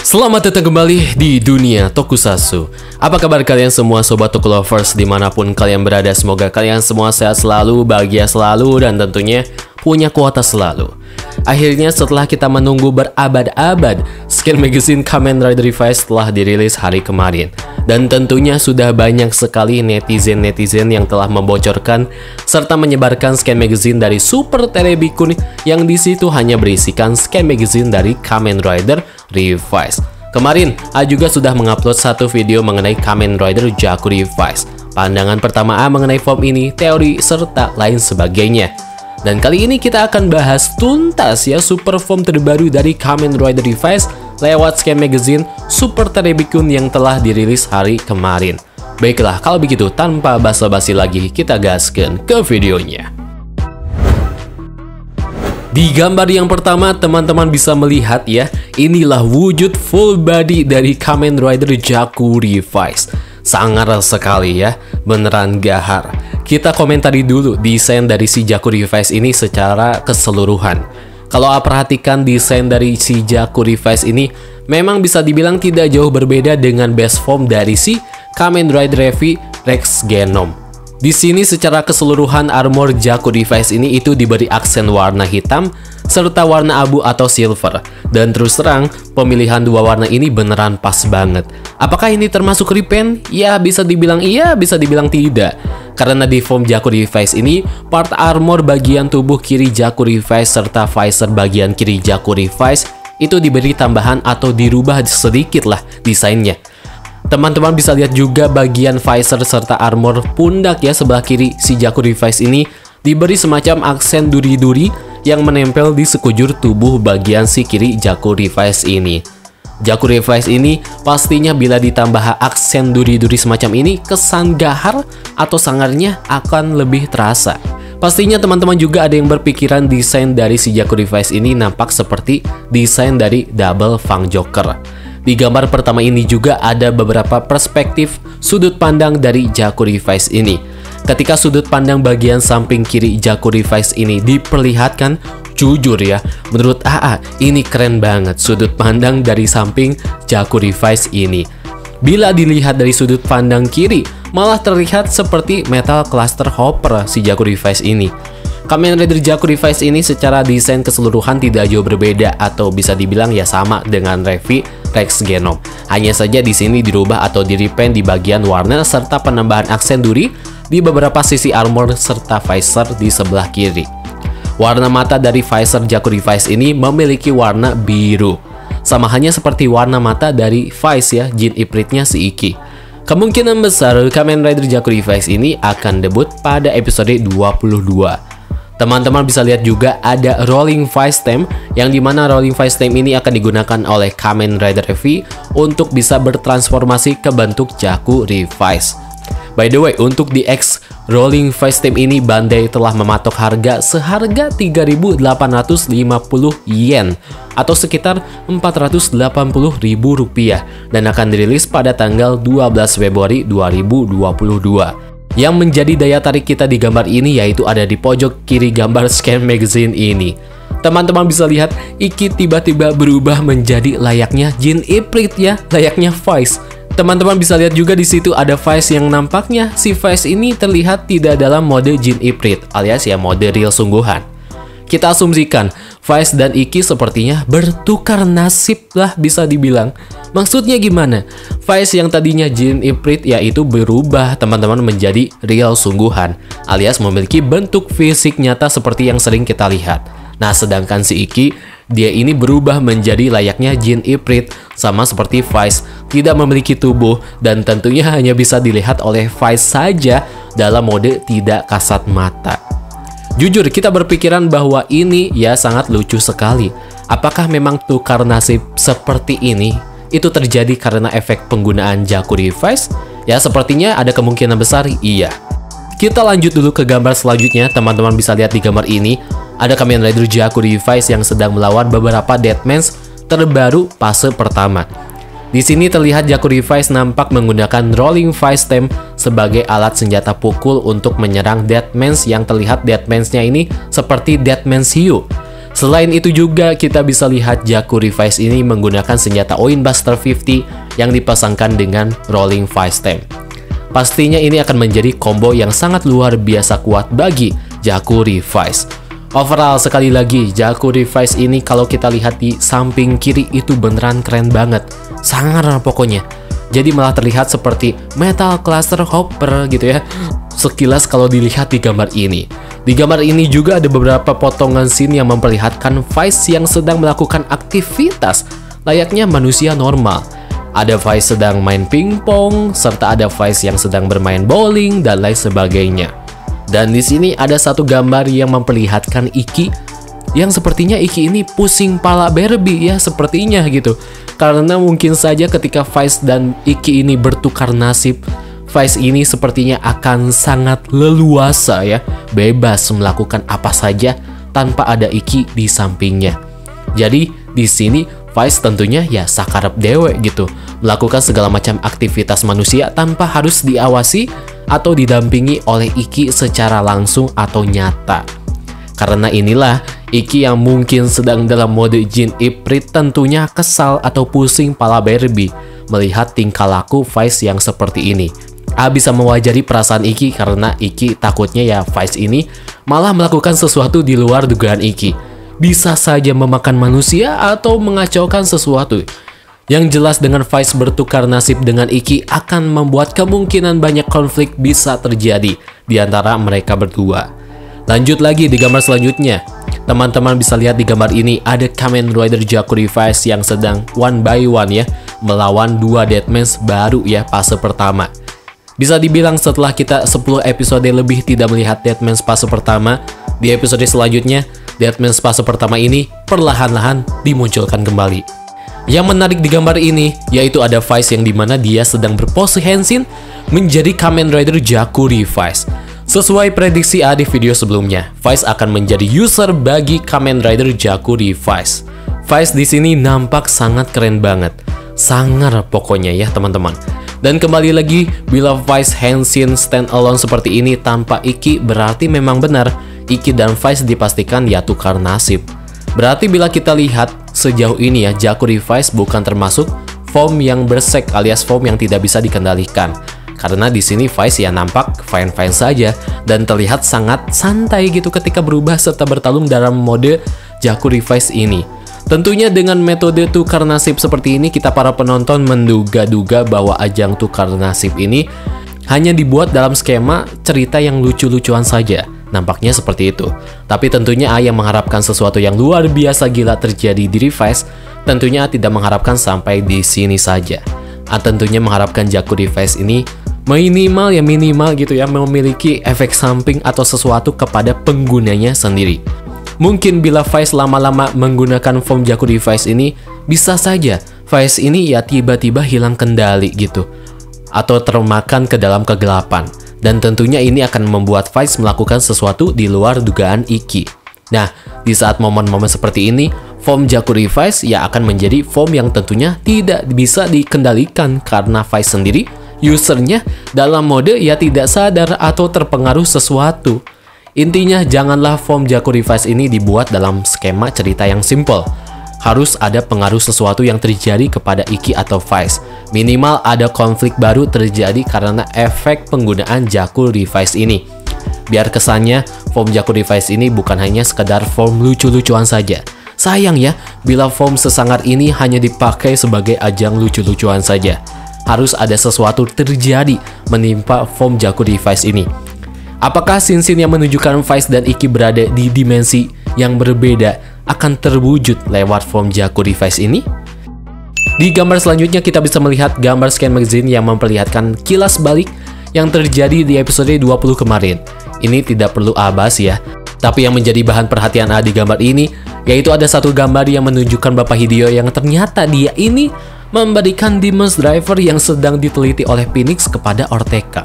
Selamat datang kembali di dunia Tokusatsu. Apa kabar kalian semua sobat Toku Lovers dimanapun kalian berada? Semoga kalian semua sehat selalu, bahagia selalu, dan tentunya punya kuota selalu. Akhirnya setelah kita menunggu berabad-abad, Scan Magazine Kamen Rider Revised telah dirilis hari kemarin. Dan tentunya sudah banyak sekali netizen-netizen yang telah membocorkan serta menyebarkan Scan Magazine dari Super Terebikun yang disitu hanya berisikan Scan Magazine dari Kamen Rider Revised. Kemarin, A juga sudah mengupload satu video mengenai Kamen Rider Jaku Revised. Pandangan pertama A mengenai form ini, teori, serta lain sebagainya. Dan kali ini kita akan bahas tuntas ya super form terbaru dari Kamen Rider Revised lewat Scan Magazine Super Terebikun yang telah dirilis hari kemarin. Baiklah, kalau begitu tanpa basa-basi lagi kita gaskan ke videonya. Di gambar yang pertama teman-teman bisa melihat ya, inilah wujud full body dari Kamen Rider Jaku Revised. Sangar sekali ya, beneran gahar. Kita komentari dulu desain dari si Jaku Revised ini secara keseluruhan. Kalau perhatikan desain dari si Jaku Revised ini, memang bisa dibilang tidak jauh berbeda dengan base form dari si Kamen Rider Heavy Rex Genom. Di sini secara keseluruhan armor Jaku Revised ini itu diberi aksen warna hitam serta warna abu atau silver. Dan terus terang, pemilihan dua warna ini beneran pas banget. Apakah ini termasuk repaint? Ya, bisa dibilang iya, bisa dibilang tidak. Karena di form Jaku Revised ini, part armor bagian tubuh kiri Jaku Revised serta visor bagian kiri Jaku Revised itu diberi tambahan atau dirubah sedikit lah desainnya. Teman-teman bisa lihat juga bagian visor serta armor pundak ya sebelah kiri si Jaku Revised ini diberi semacam aksen duri-duri yang menempel di sekujur tubuh bagian si kiri Jaku Revised ini. Jaku Revised ini pastinya bila ditambah aksen duri-duri semacam ini, kesan gahar atau sangarnya akan lebih terasa. Pastinya teman-teman juga ada yang berpikiran desain dari si Jaku Revised ini nampak seperti desain dari Double Fang Joker. Di gambar pertama ini juga ada beberapa perspektif sudut pandang dari Jaku Revised ini. Ketika sudut pandang bagian samping kiri Jaku Revised ini diperlihatkan, jujur ya, menurut AA ini keren banget sudut pandang dari samping Jaku Revised ini. Bila dilihat dari sudut pandang kiri, malah terlihat seperti Metal Cluster Hopper si Jaku Revised ini. Kamen Rider Jaku Revised ini secara desain keseluruhan tidak jauh berbeda atau bisa dibilang ya sama dengan Heavy Rex Genom. Hanya saja di sini dirubah atau di-repaint di bagian warna serta penambahan aksen duri di beberapa sisi armor serta visor di sebelah kiri. Warna mata dari visor Jaku Revised ini memiliki warna biru. Sama halnya seperti warna mata dari Vice ya, Jin Ifritnya si Iki. Kemungkinan besar Kamen Rider Jaku Revised ini akan debut pada episode 22. Teman-teman bisa lihat juga ada Rolling Vice Stem, yang dimana Rolling Vice Stem ini akan digunakan oleh Kamen Rider Heavy untuk bisa bertransformasi ke bentuk Jaku Revised. By the way, untuk di X Rolling Vice Stem ini Bandai telah mematok harga seharga 3.850 yen atau sekitar Rp480.000 dan akan dirilis pada tanggal 12 Februari 2022. Yang menjadi daya tarik kita di gambar ini yaitu ada di pojok kiri gambar Scan Magazine ini. Teman-teman bisa lihat Iki tiba-tiba berubah menjadi layaknya Jin Ifrit ya, layaknya Vice. Teman-teman bisa lihat juga di situ ada Vice yang nampaknya si Vice ini terlihat tidak dalam mode Jin Ifrit alias ya mode real sungguhan. Kita asumsikan Vice dan Iki sepertinya bertukar nasib lah bisa dibilang. Maksudnya gimana? Vice yang tadinya Jin Ifrit yaitu berubah teman-teman menjadi real sungguhan alias memiliki bentuk fisik nyata seperti yang sering kita lihat. Nah sedangkan si Iki dia ini berubah menjadi layaknya Jin Ifrit sama seperti Vice, tidak memiliki tubuh dan tentunya hanya bisa dilihat oleh Vice saja dalam mode tidak kasat mata. Jujur kita berpikiran bahwa ini ya sangat lucu sekali. Apakah memang tukar nasib seperti ini itu terjadi karena efek penggunaan Jaku Revised? Ya sepertinya ada kemungkinan besar iya. Kita lanjut dulu ke gambar selanjutnya. Teman-teman bisa lihat di gambar ini ada Kamen Rider Jaku Revised yang sedang melawan beberapa Deathmans terbaru fase pertama. Di sini terlihat Jaku Revised nampak menggunakan Rolling Vice Stem sebagai alat senjata pukul untuk menyerang Deathmans yang terlihat Deathmans-nya ini seperti Deathmans Hiu. Selain itu juga kita bisa lihat Jakku Revice ini menggunakan senjata Oin Buster 50 yang dipasangkan dengan Rolling Five Stamp. Pastinya ini akan menjadi combo yang sangat luar biasa kuat bagi Jakku Revice. Overall sekali lagi Jakku Revice ini kalau kita lihat di samping kiri itu beneran keren banget. Sangar pokoknya. Jadi malah terlihat seperti Metal Cluster Hopper gitu ya. Sekilas kalau dilihat di gambar ini. Di gambar ini juga ada beberapa potongan scene yang memperlihatkan Vice yang sedang melakukan aktivitas layaknya manusia normal. Ada Vice sedang main pingpong, serta ada Vice yang sedang bermain bowling dan lain sebagainya. Dan di sini ada satu gambar yang memperlihatkan Iki yang sepertinya Iki ini pusing pala Barbie ya sepertinya gitu. Karena mungkin saja ketika Vice dan Iki ini bertukar nasib, Vice ini sepertinya akan sangat leluasa ya, bebas melakukan apa saja tanpa ada Iki di sampingnya. Jadi di sini Vice tentunya ya sakarep dewe gitu, melakukan segala macam aktivitas manusia tanpa harus diawasi atau didampingi oleh Iki secara langsung atau nyata. Karena inilah Iki yang mungkin sedang dalam mode Jin Iprit tentunya kesal atau pusing pala Barbie melihat tingkah laku Vice yang seperti ini. Bisa mewajari perasaan Iki karena Iki takutnya ya Vice ini malah melakukan sesuatu di luar dugaan Iki. Bisa saja memakan manusia atau mengacaukan sesuatu. Yang jelas dengan Vice bertukar nasib dengan Iki akan membuat kemungkinan banyak konflik bisa terjadi di antara mereka berdua. Lanjut lagi di gambar selanjutnya. Teman-teman bisa lihat di gambar ini ada Kamen Rider Jakku Revice yang sedang one by one ya melawan dua Deadman baru ya fase pertama. Bisa dibilang setelah kita 10 episode lebih tidak melihat Deadman fase pertama, di episode selanjutnya, Deadman fase pertama ini perlahan-lahan dimunculkan kembali. Yang menarik di gambar ini, yaitu ada Vice yang dimana dia sedang berpose Henshin menjadi Kamen Rider Jakku Revice. Sesuai prediksi A di video sebelumnya, Vice akan menjadi user bagi Kamen Rider Jakku Revice. Vice di sini nampak sangat keren banget. Sangar pokoknya ya teman-teman. Dan kembali lagi, bila Vice Henshin stand alone seperti ini tanpa Iki, berarti memang benar Iki dan Vice dipastikan ya tukar nasib. Berarti bila kita lihat sejauh ini ya, Jakku Revice bukan termasuk form yang bersek alias form yang tidak bisa dikendalikan. Karena di sini Vice ya nampak fine-fine saja dan terlihat sangat santai gitu ketika berubah serta bertalung dalam mode Jakku Revice ini. Tentunya dengan metode tukar nasib seperti ini, kita para penonton menduga-duga bahwa ajang tukar nasib ini hanya dibuat dalam skema cerita yang lucu-lucuan saja. Nampaknya seperti itu. Tapi tentunya A yang mengharapkan sesuatu yang luar biasa gila terjadi di Revice, tentunya tidak mengharapkan sampai di sini saja. A tentunya mengharapkan Jakku Revice ini minimal gitu ya, memiliki efek samping atau sesuatu kepada penggunanya sendiri. Mungkin bila Vice lama-lama menggunakan form Jakku Revice ini, bisa saja Vice ini ya tiba-tiba hilang kendali gitu, atau termakan ke dalam kegelapan. Dan tentunya ini akan membuat Vice melakukan sesuatu di luar dugaan Iki. Nah, di saat momen-momen seperti ini, form Jakku Revice ya akan menjadi form yang tentunya tidak bisa dikendalikan karena Vice sendiri, usernya dalam mode ya tidak sadar atau terpengaruh sesuatu. Intinya janganlah form Jakku Revice ini dibuat dalam skema cerita yang simple. Harus ada pengaruh sesuatu yang terjadi kepada Iki atau Vice. Minimal ada konflik baru terjadi karena efek penggunaan Jakku Revice ini. Biar kesannya form Jakku Revice ini bukan hanya sekedar form lucu-lucuan saja. Sayang ya, bila form sesangar ini hanya dipakai sebagai ajang lucu-lucuan saja. Harus ada sesuatu terjadi menimpa form Jakku Revice ini. Apakah scene-scene yang menunjukkan Vice dan Iki berada di dimensi yang berbeda akan terwujud lewat form Jakku Revice ini? Di gambar selanjutnya kita bisa melihat gambar scan magazine yang memperlihatkan kilas balik yang terjadi di episode 20 kemarin. Ini tidak perlu bahas ya, tapi yang menjadi bahan perhatian A di gambar ini yaitu ada satu gambar yang menunjukkan Bapak Hideo yang ternyata dia ini memberikan Demon's Driver yang sedang diteliti oleh Phoenix kepada Ortega.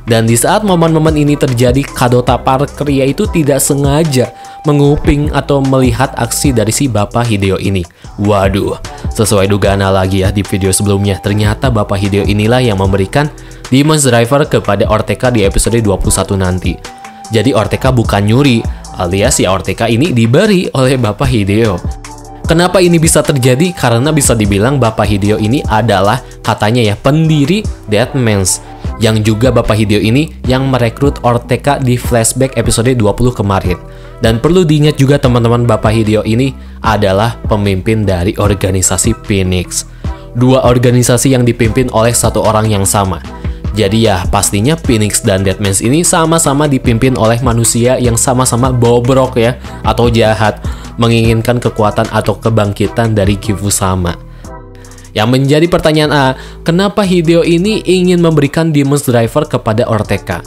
Dan di saat momen-momen ini terjadi, Kadota Parker yaitu tidak sengaja menguping atau melihat aksi dari si Bapak Hideo ini. Waduh, sesuai dugaan lagi ya di video sebelumnya, ternyata Bapak Hideo inilah yang memberikan Demon's Driver kepada Ortega di episode 21 nanti. Jadi Ortega bukan nyuri alias ya Ortega ini diberi oleh Bapak Hideo. Kenapa ini bisa terjadi? Karena bisa dibilang Bapak Hideo ini adalah katanya ya pendiri Deadman's, yang juga Bapak Hideo ini yang merekrut Ortega di flashback episode 20 kemarin. Dan perlu diingat juga teman-teman, Bapak Hideo ini adalah pemimpin dari organisasi Phoenix. Dua organisasi yang dipimpin oleh satu orang yang sama. Jadi ya pastinya Phoenix dan Deadman's ini sama-sama dipimpin oleh manusia yang sama-sama bobrok ya, atau jahat, menginginkan kekuatan atau kebangkitan dari Gifu sama. Yang menjadi pertanyaan kenapa Hideo ini ingin memberikan Demon's Driver kepada Ortega?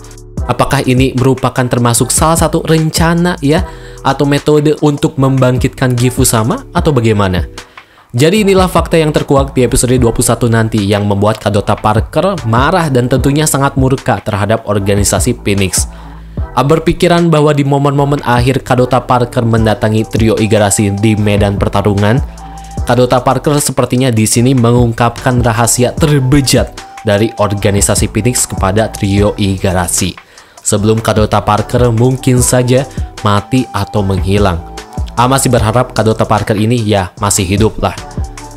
Apakah ini merupakan termasuk salah satu rencana ya, atau metode untuk membangkitkan Gifu sama, atau bagaimana? Jadi inilah fakta yang terkuak di episode 21 nanti yang membuat Kadota Parker marah dan tentunya sangat murka terhadap organisasi Phoenix. Berpikiran bahwa di momen-momen akhir Kadota Parker mendatangi trio Igarashi di medan pertarungan, Kadota Parker sepertinya di sini mengungkapkan rahasia terbejat dari organisasi Phoenix kepada trio Igarashi. Sebelum Kadota Parker mungkin saja mati atau menghilang. Masih berharap Kadota Parker ini ya masih hidup lah.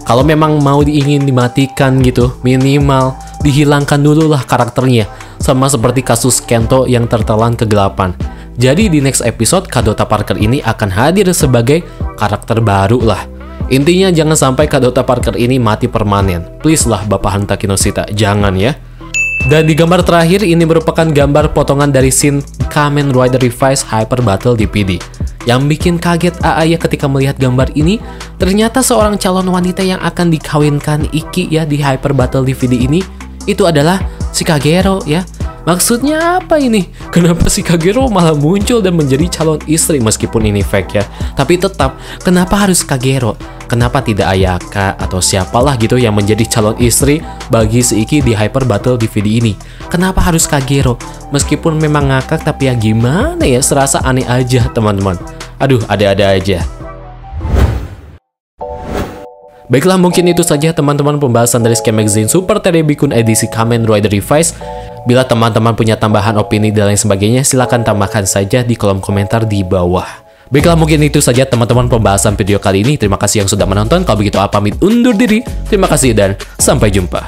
Kalau memang mau ingin dimatikan gitu, minimal dihilangkan dulu lah karakternya. Sama seperti kasus Kento yang tertelan kegelapan. Jadi di next episode Kadota Parker ini akan hadir sebagai karakter baru lah. Intinya jangan sampai Kadota Parker ini mati permanen. Please lah Bapak Hanta Kinoshita, jangan ya. Dan di gambar terakhir ini merupakan gambar potongan dari scene Kamen Rider Revised Hyper Battle DVD. Yang bikin kaget ya ketika melihat gambar ini, ternyata seorang calon wanita yang akan dikawinkan Iki ya di Hyper Battle DVD ini, itu adalah si Kagero ya. Maksudnya apa ini? Kenapa si Kagero malah muncul dan menjadi calon istri meskipun ini fake ya? Tapi tetap, kenapa harus Kagero? Kenapa tidak Ayaka atau siapalah gitu yang menjadi calon istri bagi si Iki di Hyper Battle DVD ini? Kenapa harus Kagero? Meskipun memang ngakak tapi ya gimana ya, serasa aneh aja teman-teman. Aduh, ada-ada aja. Baiklah, mungkin itu saja teman-teman pembahasan dari Scan Magazine Super Terebikun edisi Kamen Rider Revised. Bila teman-teman punya tambahan opini dan lain sebagainya, silahkan tambahkan saja di kolom komentar di bawah. Baiklah, mungkin itu saja teman-teman pembahasan video kali ini. Terima kasih yang sudah menonton. Kalau begitu, pamit undur diri. Terima kasih dan sampai jumpa.